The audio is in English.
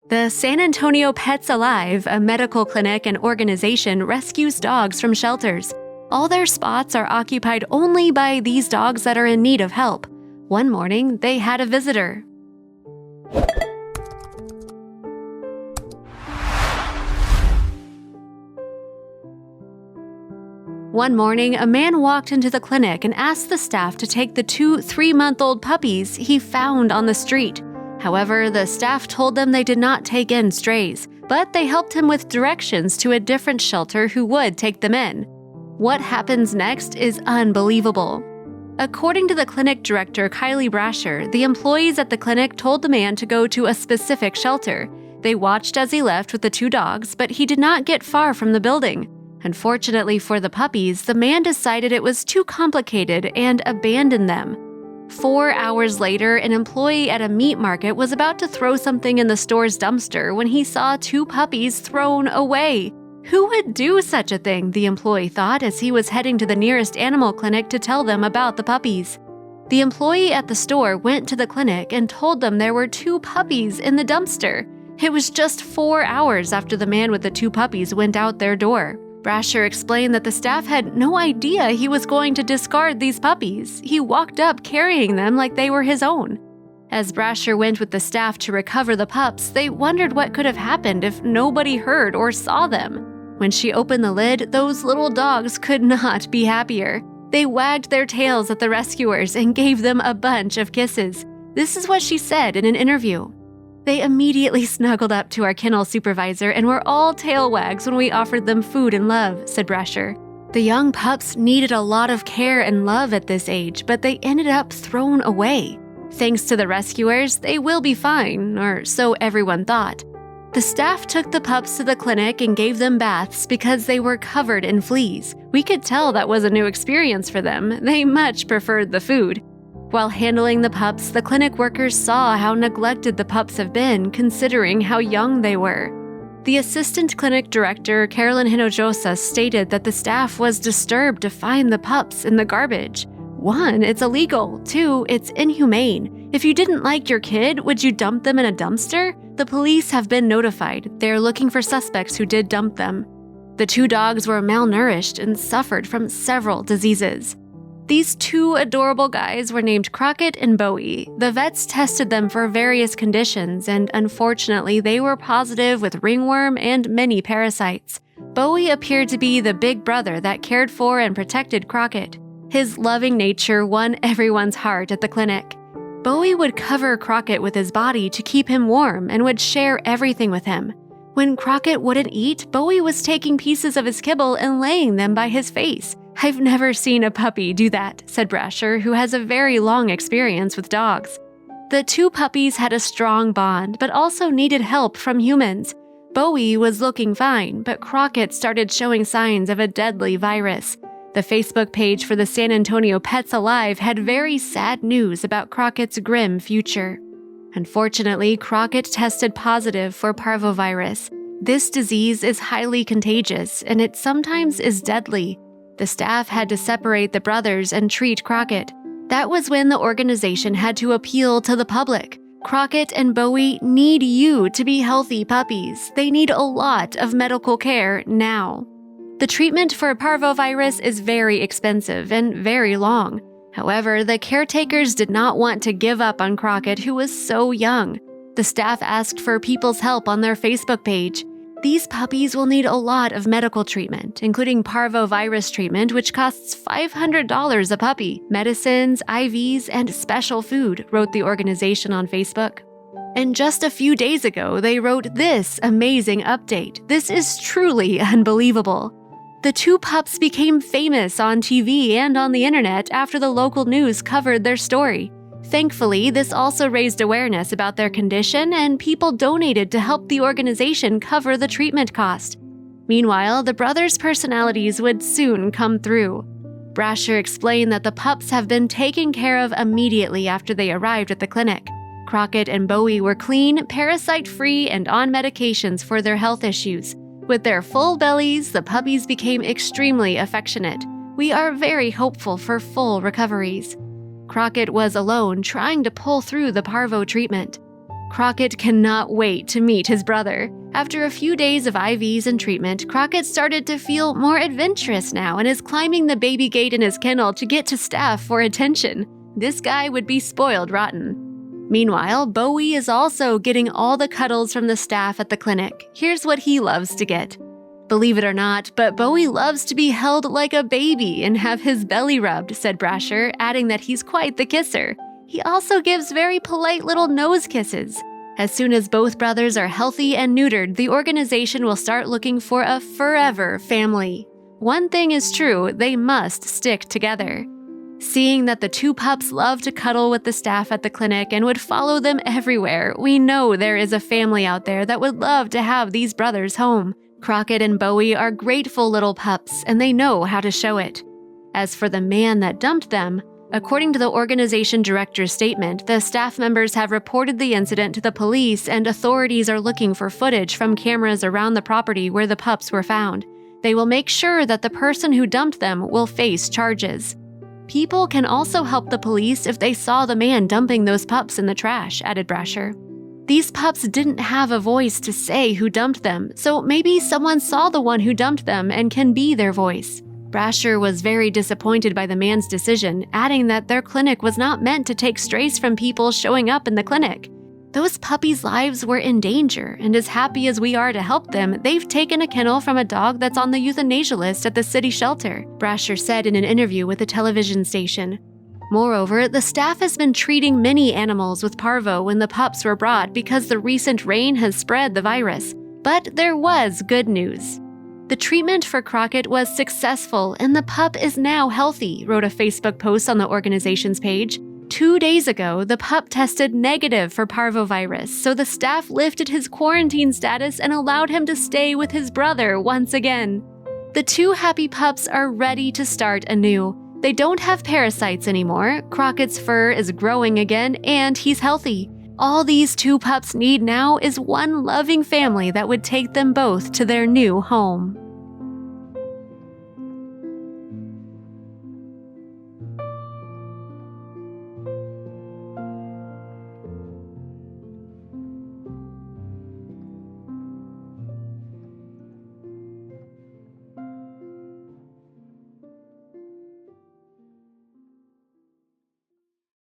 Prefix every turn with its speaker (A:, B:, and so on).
A: The San Antonio Pets Alive, a medical clinic and organization, rescues dogs from shelters. All their spots are occupied only by these dogs that are in need of help. One morning, they had a visitor. One morning, a man walked into the clinic and asked the staff to take the two 3-month-old puppies he found on the street. However, the staff told them they did not take in strays, but they helped him with directions to a different shelter who would take them in. What happens next is unbelievable. According to the clinic director, Kylie Brasher, the employees at the clinic told the man to go to a specific shelter. They watched as he left with the two dogs, but he did not get far from the building. Unfortunately for the puppies, the man decided it was too complicated and abandoned them. 4 hours later, an employee at a meat market was about to throw something in the store's dumpster when he saw two puppies thrown away. Who would do such a thing, the employee thought as he was heading to the nearest animal clinic to tell them about the puppies. The employee at the store went to the clinic and told them there were two puppies in the dumpster. It was just 4 hours after the man with the two puppies went out their door. Brasher explained that the staff had no idea he was going to discard these puppies. He walked up carrying them like they were his own. As Brasher went with the staff to recover the pups, they wondered what could have happened if nobody heard or saw them. When she opened the lid, those little dogs could not be happier. They wagged their tails at the rescuers and gave them a bunch of kisses. This is what she said in an interview. They immediately snuggled up to our kennel supervisor and were all tail wags when we offered them food and love, said Brasher. The young pups needed a lot of care and love at this age, but they ended up thrown away. Thanks to the rescuers, they will be fine, or so everyone thought. The staff took the pups to the clinic and gave them baths because they were covered in fleas. We could tell that was a new experience for them. They much preferred the food. While handling the pups, the clinic workers saw how neglected the pups have been, considering how young they were. The assistant clinic director, Carolyn Hinojosa, stated that the staff was disturbed to find the pups in the garbage. 1, it's illegal. 2, it's inhumane. If you didn't like your kid, would you dump them in a dumpster? The police have been notified. They're looking for suspects who did dump them. The two dogs were malnourished and suffered from several diseases. These two adorable guys were named Crockett and Bowie. The vets tested them for various conditions, and unfortunately, they were positive with ringworm and many parasites. Bowie appeared to be the big brother that cared for and protected Crockett. His loving nature won everyone's heart at the clinic. Bowie would cover Crockett with his body to keep him warm and would share everything with him. When Crockett wouldn't eat, Bowie was taking pieces of his kibble and laying them by his face. I've never seen a puppy do that, said Brasher, who has a very long experience with dogs. The two puppies had a strong bond, but also needed help from humans. Bowie was looking fine, but Crockett started showing signs of a deadly virus. The Facebook page for the San Antonio Pets Alive had very sad news about Crockett's grim future. Unfortunately, Crockett tested positive for parvovirus. This disease is highly contagious, and it sometimes is deadly. The staff had to separate the brothers and treat Crockett. That was when the organization had to appeal to the public. Crockett and Bowie need you to be healthy puppies. They need a lot of medical care now. The treatment for parvovirus is very expensive and very long. However, the caretakers did not want to give up on Crockett, who was so young. The staff asked for people's help on their Facebook page. These puppies will need a lot of medical treatment, including parvovirus treatment, which costs $500 a puppy, medicines, IVs, and special food, wrote the organization on Facebook. And just a few days ago, they wrote this amazing update. This is truly unbelievable. The two pups became famous on TV and on the internet after the local news covered their story. Thankfully, this also raised awareness about their condition, and people donated to help the organization cover the treatment cost. Meanwhile, the brothers' personalities would soon come through. Brasher explained that the pups have been taken care of immediately after they arrived at the clinic. Crockett and Bowie were clean, parasite-free, and on medications for their health issues. With their full bellies, the puppies became extremely affectionate. We are very hopeful for full recoveries. Crockett was alone trying to pull through the parvo treatment. Crockett cannot wait to meet his brother. After a few days of IVs and treatment, Crockett started to feel more adventurous now and is climbing the baby gate in his kennel to get to staff for attention. This guy would be spoiled rotten. Meanwhile, Bowie is also getting all the cuddles from the staff at the clinic. Here's what he loves to get. Believe it or not, but Bowie loves to be held like a baby and have his belly rubbed, said Brasher, adding that he's quite the kisser. He also gives very polite little nose kisses. As soon as both brothers are healthy and neutered, the organization will start looking for a forever family. One thing is true, they must stick together. Seeing that the two pups love to cuddle with the staff at the clinic and would follow them everywhere, we know there is a family out there that would love to have these brothers home. Crockett and Bowie are grateful little pups, and they know how to show it. As for the man that dumped them, according to the organization director's statement, the staff members have reported the incident to the police and authorities are looking for footage from cameras around the property where the pups were found. They will make sure that the person who dumped them will face charges. People can also help the police if they saw the man dumping those pups in the trash, added Brasher. These pups didn't have a voice to say who dumped them, so maybe someone saw the one who dumped them and can be their voice. Brasher was very disappointed by the man's decision, adding that their clinic was not meant to take strays from people showing up in the clinic. Those puppies' lives were in danger, and as happy as we are to help them, they've taken a kennel from a dog that's on the euthanasia list at the city shelter, Brasher said in an interview with a television station. Moreover, the staff has been treating many animals with parvo when the pups were brought because the recent rain has spread the virus. But there was good news. The treatment for Crockett was successful and the pup is now healthy, wrote a Facebook post on the organization's page. 2 days ago, the pup tested negative for parvovirus, so the staff lifted his quarantine status and allowed him to stay with his brother once again. The two happy pups are ready to start anew. They don't have parasites anymore, Crockett's fur is growing again, and he's healthy. All these two pups need now is one loving family that would take them both to their new home.